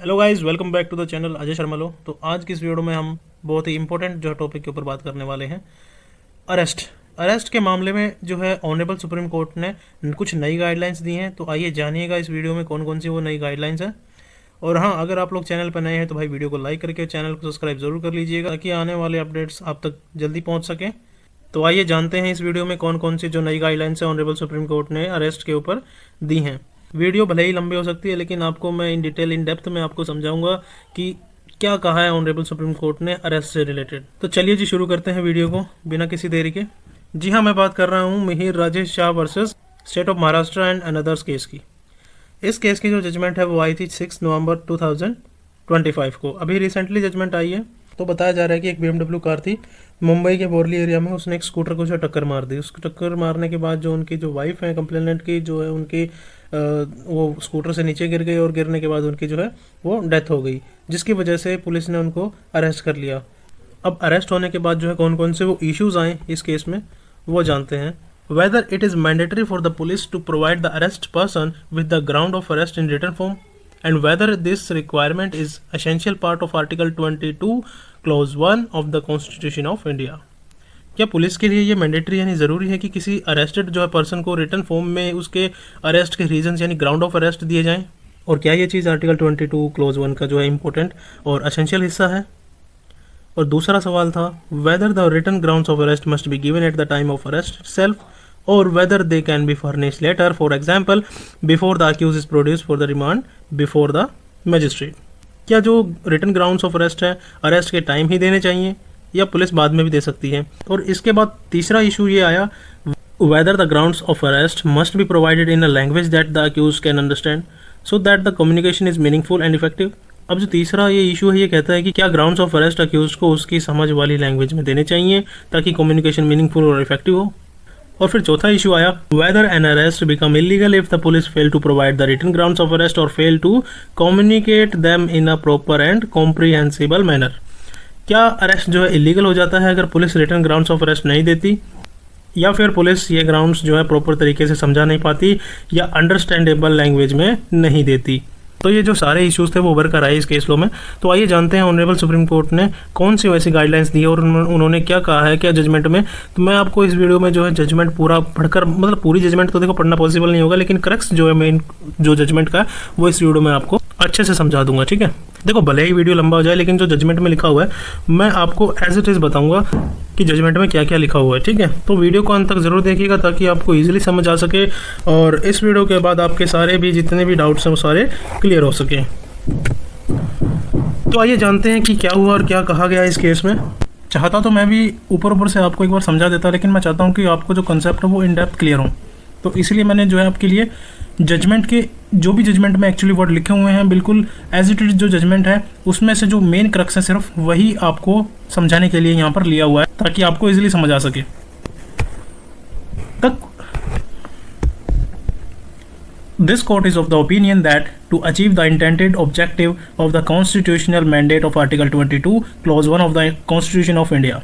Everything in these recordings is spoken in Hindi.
Hello guys, welcome back to the channel Ajay Sharma law. तो आज की इस वीडियो में हम बहुत ही इंपॉर्टेंट जो टॉपिक के ऊपर बात करने वाले हैं, अरेस्ट के मामले में जो है ऑनरेबल सुप्रीम कोर्ट ने कुछ नई गाइडलाइंस दी हैं। तो आइए जानिएगा इस वीडियो में कौन कौन सी वो नई गाइडलाइंस हैं। और हाँ, अगर आप लोग चैनल पर नए हैं तो भाई वीडियो को लाइक करके चैनल को सब्सक्राइब जरूर कर लीजिएगा ताकि आने वाले अपडेट्स आप तक जल्दी पहुँच सकें। तो आइए जानते हैं इस वीडियो में कौन कौन सी जो नई गाइडलाइंस है ऑनरेबल सुप्रीम कोर्ट ने अरेस्ट के ऊपर दी हैं। वीडियो भले ही लंबी हो सकती है, लेकिन आपको मैं इन डिटेल इन डेप्थ में आपको समझाऊंगा कि क्या कहा है ऑनरेबल सुप्रीम कोर्ट ने अरेस्ट से रिलेटेड। तो चलिए जी, शुरू करते हैं वीडियो को बिना किसी देरी के। जी हाँ, मैं बात कर रहा हूँ Mihir Rajesh Shah versus state of Maharashtra and another's case की। इस केस की जो जजमेंट है वो आई थी 6 नवंबर 2025 को। अभी रिसेंटली जजमेंट आई है। तो बताया जा रहा है कि एक BMW कार थी मुंबई के बोरली एरिया में, उसने एक स्कूटर को जो टक्कर मार दी। उसको टक्कर मारने के बाद जो उनकी जो वाइफ है कंप्लेनेंट की, जो है उनकी वो स्कूटर से नीचे गिर गई और गिरने के बाद उनकी जो है वो डेथ हो गई, जिसकी वजह से पुलिस ने उनको अरेस्ट कर लिया। अब अरेस्ट होने के बाद जो है कौन कौन से वो इश्यूज आए इस केस में वो जानते हैं। Whether it is mandatory for the police to provide the arrest person with the ground of arrest in written form and whether this requirement is essential part of Article 22 Clause 1 of the Constitution of India। क्या पुलिस के लिए ये मैंडेटरी यानी ज़रूरी है कि किसी अरेस्टेड जो है पर्सन को रिटन फॉर्म में उसके अरेस्ट के रीजंस यानी ग्राउंड ऑफ अरेस्ट दिए जाएं? और क्या ये चीज़ आर्टिकल 22 क्लोज 1 का जो है इंपॉर्टेंट और एसेंशियल हिस्सा है? और दूसरा सवाल था whether the written grounds of arrest must be given at the time of arrest self or whether they can be furnished later, for example before the accused is produced for the remand before the magistrate। क्या जो रिटन ग्राउंड्स ऑफ अरेस्ट है अरेस्ट के टाइम ही देने चाहिए या पुलिस बाद में भी दे सकती है? और इसके बाद तीसरा इशू ये आया whether the grounds of arrest must be provided in a language that the accused can understand so that the communication is meaningful and effective। अब जो तीसरा ये इशू है ये कहता है कि क्या ग्राउंड्स ऑफ अरेस्ट अक्यूज को उसकी समझ वाली लैंग्वेज में देने चाहिए ताकि कम्युनिकेशन मीनिंगफुल और इफेक्टिव हो। और फिर चौथा इशू आया whether an arrest become illegal if the police fail to provide the written grounds of arrest और fail to communicate them in a proper and comprehensible manner. क्या अरेस्ट जो है इलीगल हो जाता है अगर police written grounds of arrest नहीं देती, या फिर पुलिस ये ग्राउंड्स जो है प्रॉपर तरीके से समझा नहीं पाती या अंडरस्टैंडेबल लैंग्वेज में नहीं देती? तो ये जो सारे इश्यूज थे वो उभर कर आए इस केस लो में। तो आइए जानते हैं ऑनरेबल सुप्रीम कोर्ट ने कौन सी वैसी गाइडलाइंस दी है और उन्होंने क्या कहा है क्या जजमेंट में। तो मैं आपको इस वीडियो में जो है जजमेंट पूरा पढ़कर, मतलब पूरी जजमेंट तो देखो पढ़ना पॉसिबल नहीं होगा, लेकिन क्रक्स जो है मेन जो जजमेंट का वो इस वीडियो में आपको अच्छे से समझा दूंगा, ठीक है। देखो भले ही वीडियो लंबा हो जाए, लेकिन जो जजमेंट में लिखा हुआ है मैं आपको एज इट इज़ बताऊंगा कि जजमेंट में क्या क्या लिखा हुआ है, ठीक है। तो वीडियो को अंत तक जरूर देखिएगा ताकि आपको इजीली समझ आ सके और इस वीडियो के बाद आपके सारे भी जितने भी डाउट्स हैं वो सारे क्लियर हो सके। तो आइए जानते हैं कि क्या हुआ और क्या कहा गया इस केस में। चाहता तो मैं भी ऊपर से आपको एक बार समझा देता, लेकिन मैं चाहता हूँ कि आपको जो कंसेप्ट है वो इन डेप्थ क्लियर हो। तो इसलिए मैंने जो है आपके लिए जजमेंट के जो भी जजमेंट में एक्चुअली वर्ड लिखे हुए हैं बिल्कुल एज इट इज जो जजमेंट है उसमें से जो मेन क्रक्स है सिर्फ वही आपको समझाने के लिए यहाँ पर लिया हुआ है ताकि आपको इजीली समझ आ सके। This court is of the opinion that to achieve the intended objective of the constitutional mandate of Article 22 Clause 1 of the Constitution of India,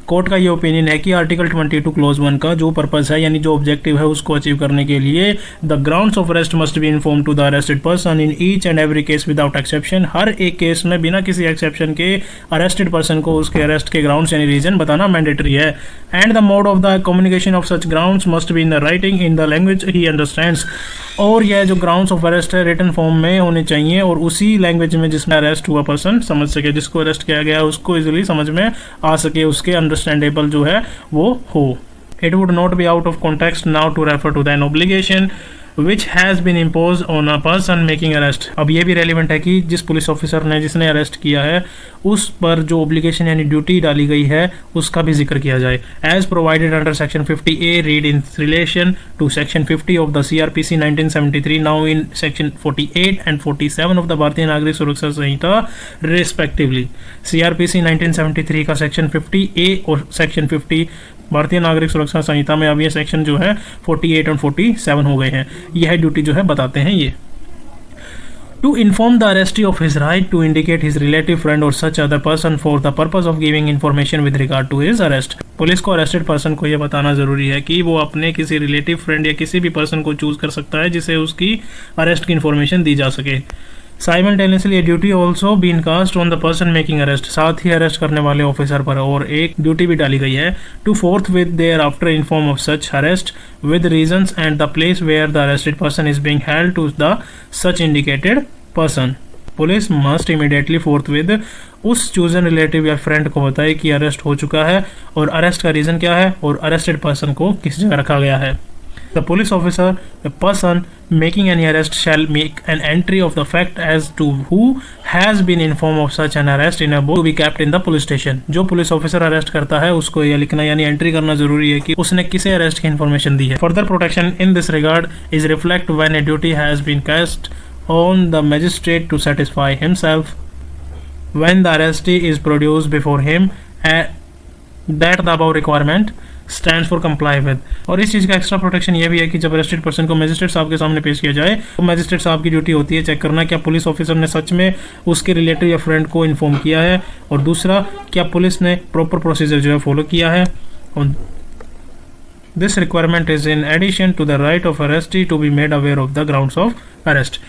court का ये ओपिनियन है कि आर्टिकल 22 क्लोज 1 का जो पर्पस है यानी जो ऑब्जेक्टिव है उसको अचीव करने के लिए the grounds of arrest must be inform to the arrested person in each and every case without exception. हर एक केस में बिना किसी एक्सेप्शन के अरेस्टेड पर्सन को उसके अरेस्ट के ग्राउंड्स यानी रीजन बताना मैंडेटरी है। And the mode of the communication of such grounds must be in the writing in the language he understands. और यह जो ग्राउंड्स ऑफ अरेस्ट है रिटन फॉर्म में होने चाहिए और उसी लैंग्वेज में जिसमें अरेस्ट हुआ पर्सन समझ सके, जिसको अरेस्ट किया गया है उसको इजीली समझ में आ सके, उसके अंडरस्टैंडेबल जो है वो हो। It would not be out of context now to refer to the obligation which has been imposed on a person making arrest। अब ये भी रेलिवेंट है कि जिस पुलिस ऑफिसर ने जिसने अरेस्ट किया है उस पर जो ओब्लिगेशन यानी ड्यूटी डाली गई है उसका भी जिक्र किया जाए। As provided under section 50A read in relation to section 50 of the CRPC 1973 now in section 48 and 47 of the Bharatiya Nagarik सुरक्षा संहिता रिस्पेक्टिवली। CRPC 1973 का सेक्शन 50A और सेक्शन 50 भारतीय नागरिक सुरक्षा संहिता में अब ये सेक्शन जो है 48 और 47 हो गए हैं। यह ड्यूटी जो है बताते हैं ये to inform the arrestee of his right to indicate his relative friend और such other person for the purpose of giving information with regard to his arrest. Police को अरेस्टेड पर्सन को यह बताना जरूरी है कि वो अपने किसी रिलेटिव फ्रेंड या किसी भी पर्सन को चूज कर सकता है जिसे उसकी अरेस्ट की इन्फॉर्मेशन दी जा सके। Simultaneously duty also been cast on the person making arrest, साथ ही अरेस्ट करने वाले ऑफिसर पर और एक ड्यूटी भी डाली गई है, to forthwith thereafter inform of such arrest with reasons and the place where the arrested person is being held to the such indicated person. Police must immediately forthwith उस चूजन रिलेटिव या फ्रेंड को बताए कि अरेस्ट हो चुका है और अरेस्ट का रीजन क्या है और अरेस्टेड पर्सन को किस जगह रखा गया है। The police officer, the person making any arrest, shall make an entry of the fact as to who has been informed of such an arrest in a book to be kept in the police station। जो पुलिस ऑफिसर अरेस्ट करता है उसको यह लिखना यानी एंट्री करना जरूरी है कि उसने किसे अरेस्ट की इन्फॉर्मेशन दी है। Further protection in this regard is reflect when a duty has been cast on the magistrate to satisfy himself when the arrestee is produced before him that the above requirement stand for comply with. और इस चीज़ का एक्स्ट्रा प्रोटेक्शन ये भी है कि जब अरेस्टेड पर्सन को मजिस्ट्रेट साहब के सामने पेश किया जाए तो मजिस्ट्रेट साहब की ड्यूटी होती है चेक करना क्या पुलिस ऑफिसर ने सच में उसके रिलेटिव या फ्रेंड को इन्फॉर्म किया है, और दूसरा क्या पुलिस ने प्रॉपर प्रोसीजर जो है फॉलो किया है। और this requirement is in addition to the right of arrestee to be made aware of the grounds of arrest.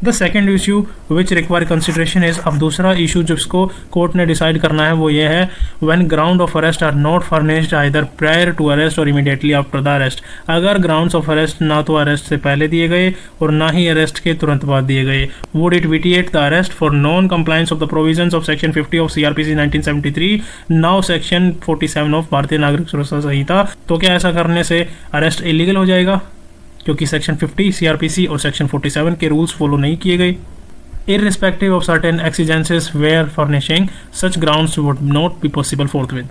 The second issue which require consideration is, अब दूसरा इशू जिसको कोर्ट ने डिसाइड करना है वो ये है when ground of arrest are not furnished either prior to arrest और इमीडिएटली आफ्टर द अरेस्ट। अगर ग्राउंड्स ऑफ अरेस्ट ना तो अरेस्ट से पहले दिए गए और ना ही अरेस्ट के तुरंत बाद दिए गए, would it vitiate the arrest for non compliance of the provisions of section 50 of CrPC 1973 now section 47 of भारतीय नागरिक सुरक्षा संहिता। तो क्या ऐसा करने से अरेस्ट इलीगल हो जाएगा क्योंकि सेक्शन 50 सीआरपीसी और सेक्शन 47 के रूल्स फॉलो नहीं किए गए। Irrespective of certain exigencies where furnishing such grounds would not be possible forthwith,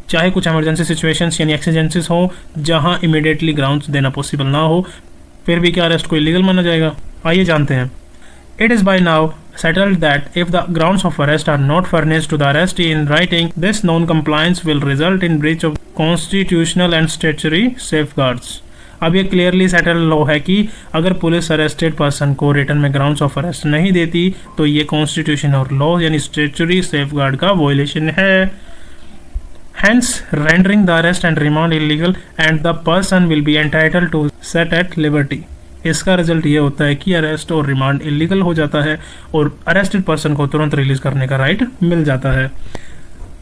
चाहे कुछ इमरजेंसी सिचुएशंस यानी एक्सीजेंसेस हो जहां इमीडिएटली ग्राउंड्स देना पॉसिबल ना हो, फिर भी क्या अरेस्ट को इलीगल माना जाएगा। आइए जानते हैं। It is by now settled that if the grounds of arrest are not furnished to the arrestee in writing, this non-compliance will result in breach of constitutional and statutory safeguards। अब ये क्लियरली सेटल लॉ है कि अगर पुलिस अरेस्टेड पर्सन को रिटर्न में ग्राउंड्स ऑफ अरेस्ट नहीं देती तो ये कॉन्स्टिट्यूशन और लॉ यानी स्टैट्यूटरी सेफगार्ड का वॉयलेशन है। Hence, rendering the arrest and remand illegal and the person will be entitled to set at liberty। इसका रिजल्ट ये होता है कि अरेस्ट और रिमांड इलीगल हो जाता है और अरेस्टेड पर्सन को तुरंत रिलीज करने का राइट मिल जाता है।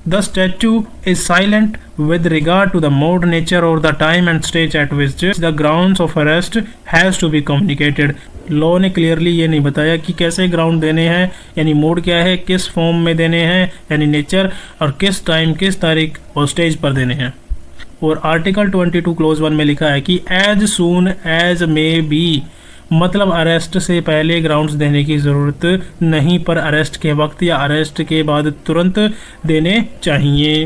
The statute is silent with regard to the mode, nature or the time and stage at which the grounds of arrest has to be communicated। Law ने क्लियरली ये नहीं बताया कि कैसे ग्राउंड देने हैं, यानी मोड क्या है, किस फॉर्म में देने हैं यानी नेचर, और किस टाइम किस तारीख और स्टेज पर देने हैं। और आर्टिकल 22 क्लोज 1 में लिखा है कि as soon as may be, मतलब अरेस्ट से पहले ग्राउंड्स देने की ज़रूरत नहीं पर अरेस्ट के वक्त या अरेस्ट के बाद तुरंत देने चाहिए।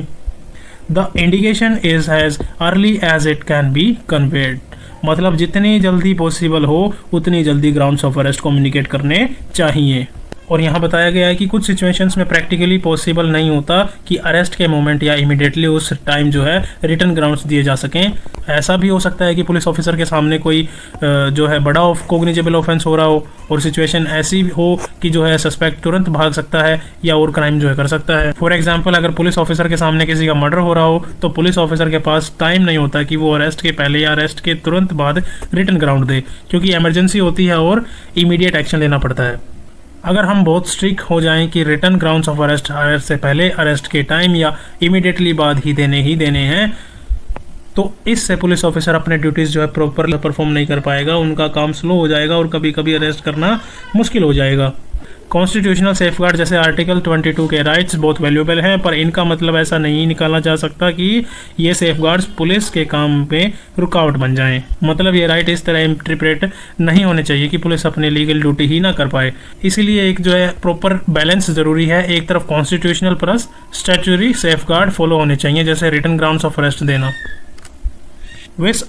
The indication is as early as it can be conveyed, मतलब जितनी जल्दी पॉसिबल हो उतनी जल्दी ग्राउंड्स ऑफ अरेस्ट कम्युनिकेट करने चाहिए। और यहाँ बताया गया है कि कुछ सिचुएशंस में प्रैक्टिकली पॉसिबल नहीं होता कि अरेस्ट के मोमेंट या इमीडिएटली उस टाइम जो है रिटर्न ग्राउंड्स दिए जा सकें। ऐसा भी हो सकता है कि पुलिस ऑफिसर के सामने कोई जो है बड़ा कोग्निजेबल ऑफेंस हो रहा हो और सिचुएशन ऐसी हो कि जो है सस्पेक्ट तुरंत भाग सकता है या और क्राइम जो है कर सकता है। फॉर एग्जाम्पल, अगर पुलिस ऑफिसर के सामने किसी का मर्डर हो रहा हो तो पुलिस ऑफिसर के पास टाइम नहीं होता कि वो अरेस्ट के पहले या अरेस्ट के तुरंत बाद रिटर्न ग्राउंड दे, क्योंकि इमरजेंसी होती है और इमीडिएट एक्शन लेना पड़ता है। अगर हम बहुत स्ट्रिक्ट हो जाएं कि return grounds of arrest arrest से पहले, अरेस्ट के टाइम या इमीडिएटली बाद ही देने हैं, तो इससे पुलिस ऑफिसर अपने ड्यूटीज़ जो है प्रॉपर परफॉर्म नहीं कर पाएगा, उनका काम स्लो हो जाएगा और कभी कभी अरेस्ट करना मुश्किल हो जाएगा। कॉन्स्टिट्यूशनल सेफगार्ड जैसे आर्टिकल 22 के राइट्स बहुत वैल्यूएबल हैं, पर इनका मतलब ऐसा नहीं निकाला जा सकता कि ये सेफगार्ड्स पुलिस के काम में रुकावट बन जाएं। मतलब ये राइट इस तरह इंटरप्रेट नहीं होने चाहिए कि पुलिस अपनी लीगल ड्यूटी ही ना कर पाए। इसीलिए एक जो है प्रॉपर बैलेंस ज़रूरी है, एक तरफ constitutional plus statutory safeguard follow होने चाहिए, जैसे रिटर्न ग्राउंड्स ऑफ अरेस्ट देना। With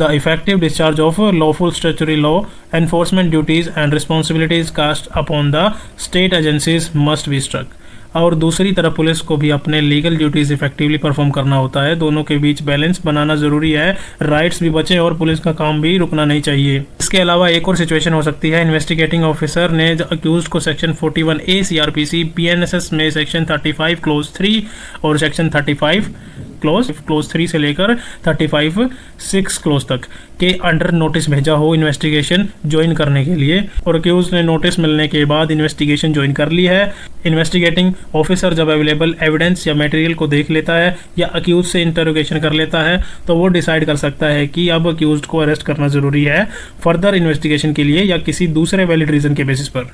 the effective discharge of lawful statutory law enforcement duties and responsibilities cast upon the state agencies must be struck। और दूसरी तरफ पुलिस को भी अपने लीगल ड्यूटीज़ इफेक्टिवली परफॉर्म करना होता है, दोनों के बीच बैलेंस बनाना ज़रूरी है, राइट्स भी बचे और पुलिस का काम भी रुकना नहीं चाहिए। इसके अलावा एक और सिचुएशन हो सकती है, इन्वेस्टिगेटिंग ऑफिसर ने अक्यूज्ड को सेक्शन 41A CRPC PNSS में सेक्शन 35 क्लोज 3 और सेक्शन 35 क्लोज 3 से लेकर 35(6) क्लोज तक के अंडर नोटिस भेजा हो इन्वेस्टिगेशन ज्वाइन करने के लिए, और अक्यूज ने नोटिस मिलने के बाद इन्वेस्टिगेशन ज्वाइन कर ली है। इन्वेस्टिगेटिंग ऑफिसर जब अवेलेबल एविडेंस या मटेरियल को देख लेता है या अक्यूज से इंटरोगेशन कर लेता है तो वो डिसाइड कर सकता है कि अब अक्यूज को अरेस्ट करना जरूरी है फर्दर इन्वेस्टिगेशन के लिए या किसी दूसरे वैलिड रीजन के बेसिस पर।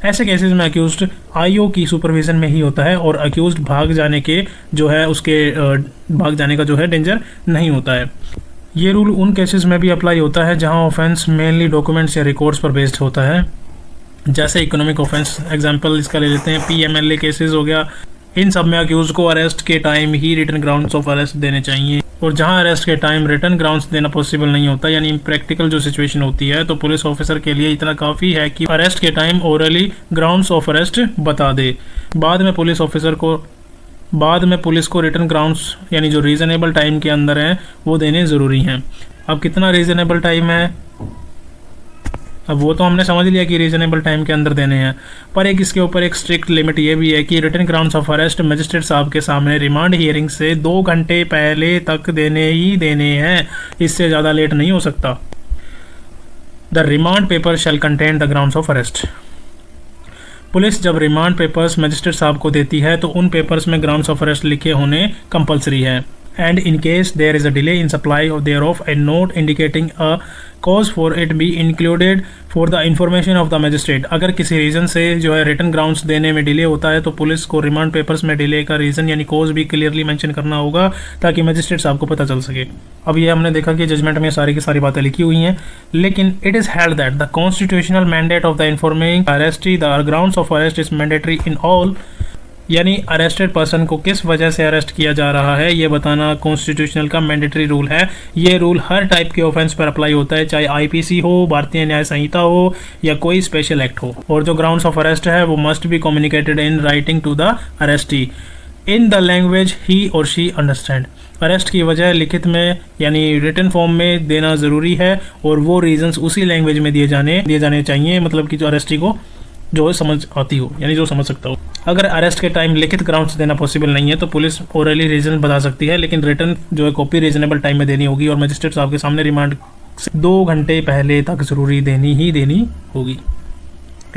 ऐसे केसेस में अक्यूज्ड आईओ की सुपरविजन में ही होता है और अक्यूज्ड भाग जाने का जो है डेंजर नहीं होता है। ये रूल उन केसेस में भी अप्लाई होता है जहां ऑफेंस मेनली डॉक्यूमेंट्स या रिकॉर्ड्स पर बेस्ड होता है, जैसे इकोनॉमिक ऑफेंस। एग्जांपल इसका ले लेते हैं, पीएमएलए केसेस हो गया। इन सब में अक्यूज को अरेस्ट के टाइम ही रिटन ग्राउंड्स ऑफ अरेस्ट देने चाहिए, और जहां अरेस्ट के टाइम रिटन ग्राउंड्स देना पॉसिबल नहीं होता, यानी प्रैक्टिकल जो सिचुएशन होती है, तो पुलिस ऑफिसर के लिए इतना काफ़ी है कि अरेस्ट के time orally grounds of arrest बता दे। बाद में पुलिस को रिटन ग्राउंड्स यानी जो रीजनेबल टाइम के अंदर हैं वो देने ज़रूरी हैं। अब कितना रीजनेबल टाइम है, अब वो तो हमने समझ लिया कि रीजनेबल टाइम के अंदर देने हैं, पर इसके ऊपर एक स्ट्रिक्ट लिमिट ये भी है कि written grounds of arrest magistrate साहब के सामने रिमांड हियरिंग से 2 घंटे पहले तक देने ही देने हैं, इससे ज़्यादा लेट नहीं हो सकता। The remand paper shall contain the grounds of arrest. Police जब रिमांड पेपर्स मजिस्ट्रेट साहब को देती है तो उन पेपर्स में ग्राउंड्स ऑफ अरेस्ट लिखे होने कंपलसरी है। And in case there is a delay in supply thereof, a note indicating a cause for it be included for the information of the magistrate। अगर किसी रीज़न से जो है रिटन ग्राउंड्स देने में डिले होता है तो पुलिस को रिमांड पेपर्स में डिले का रीज़न यानी कॉज भी क्लियरली मेंशन करना होगा ताकि मजिस्ट्रेट साहब को पता चल सके। अब ये हमने देखा कि जजमेंट में सारी की सारी बातें लिखी हुई हैं, लेकिन it is held that the constitutional mandate of the informing arrestee the grounds of arrest is mandatory in all, यानी अरेस्टेड पर्सन को किस वजह से अरेस्ट किया जा रहा है ये बताना कॉन्स्टिट्यूशनल का मैंडेटरी रूल है। ये रूल हर टाइप के ऑफेंस पर अप्लाई होता है, चाहे आईपीसी हो, भारतीय न्याय संहिता हो या कोई स्पेशल एक्ट हो। और जो ग्राउंड्स ऑफ अरेस्ट है वो must be communicated in writing to the arrestee in the language he और शी अंडरस्टैंड। अरेस्ट की वजह लिखित में यानी रिटन फॉर्म में देना ज़रूरी है और वो रीजंस उसी लैंग्वेज में दिए जाने चाहिए, मतलब कि जो अरेस्टी को जो समझ आती हो, यानी जो समझ सकता हो। अगर अरेस्ट के टाइम लिखित ग्राउंड्स देना पॉसिबल नहीं है तो पुलिस ओरली रीजन बता सकती है, लेकिन रिटन जो है कॉपी रीजनेबल टाइम में देनी होगी और मजिस्ट्रेट साहब के सामने रिमांड 2 घंटे पहले तक जरूरी देनी होगी,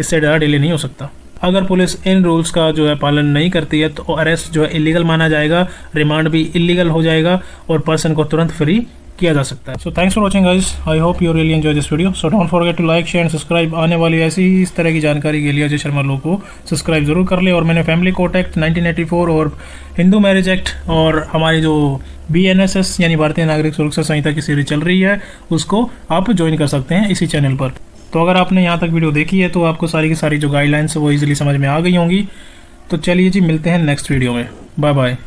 इससे ज़्यादा डिले नहीं हो सकता। अगर पुलिस इन रूल्स का जो है पालन नहीं करती है तो अरेस्ट जो है इलीगल माना जाएगा, रिमांड भी इलीगल हो जाएगा और पर्सन को तुरंत फ्री किया जा सकता है। So thanks for watching guys, I hope you really enjoy this video. So don't forget to like share and subscribe. आने वाली ऐसी ही इस तरह की जानकारी के लिए अजय शर्मा लो को सब्सक्राइब जरूर कर ले। और मैंने फैमिली कोर्ट एक्ट 1984 और हिंदू मैरिज एक्ट और हमारी जो BNSS यानी भारतीय नागरिक सुरक्षा संहिता की सीरीज चल रही है उसको आप ज्वाइन कर सकते हैं इसी चैनल पर। तो अगर आपने यहाँ तक वीडियो देखी है तो आपको सारी की सारी जो गाइडलाइंस वो ईजिली समझ में आ गई होंगी। तो चलिए जी, मिलते हैं नेक्स्ट वीडियो में। Bye bye.